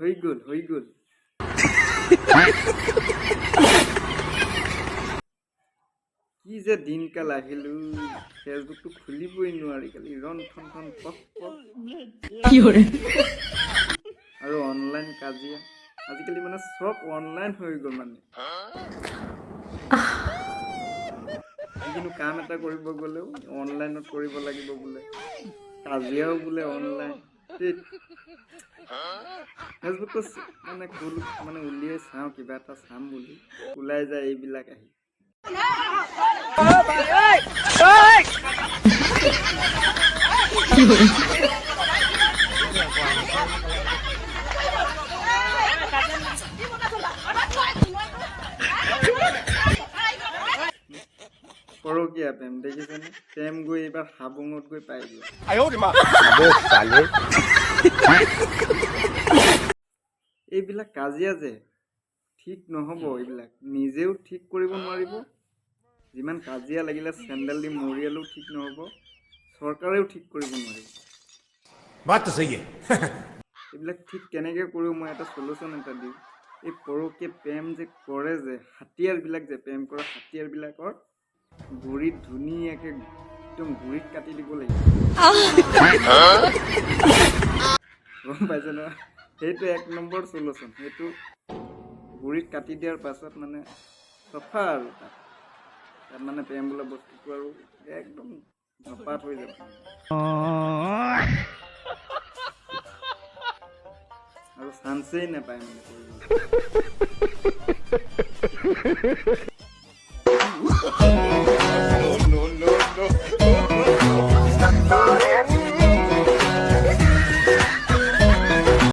হৈ গ'ল কি যে দিনকাল আহিলো ফেচবুকটো খুলিবই নোৱাৰি কালি ৰন ঠন পক আৰু অনলাইন কাজিয়া আজিকালি মানে সব অনলাইন হৈ গ'ল মানে যিকোনো কাম এটা কৰিব গ'লেও অনলাইনত কৰিব লাগিব বোলে কাজিয়াও বোলে অনলাইন ফেচবুকটো মানে উলিয়াই চাওঁ কিবা এটা চাম বুলি ওলাই যায় এইবিলাক আহি পৰকীয়া প্ৰেম দেখিছেনে প্ৰেম গৈ এইবাৰ হাবুঙত গৈ পাই গ'ল এইবিলাক কাজিয়া যে ঠিক নহ'ব এইবিলাক নিজেও ঠিক কৰিব নোৱাৰিব যিমান কাজিয়া লাগিলে চেণ্ডেল দি মৰিয়ালেও ঠিক নহ'ব চৰকাৰেও ঠিক কৰিব নোৱাৰিব এইবিলাক ঠিক কেনেকৈ কৰোঁ মই এটা চলিউশ্যন এটা দিওঁ এই পৰকীয়া প্ৰেম যে কৰে যে হাতিয়াৰবিলাক যে প্ৰেম কৰা হাতিয়াৰবিলাকৰ গুৰিত ধুনীয়াকৈ একদম গুৰিত কাটি দিব লাগিব গম পাইছে নহয় সেইটো 1 নম্বৰ চলিউশ্যন সেইটো গুৰিত কাটি দিয়াৰ পাছত মানে চফা আৰু তাত মানে প্ৰেম বোলা বস্তুটো আৰু একদম নপাত হৈ যাব আৰু চান্সেই নাপায় মানে কৰিবলৈ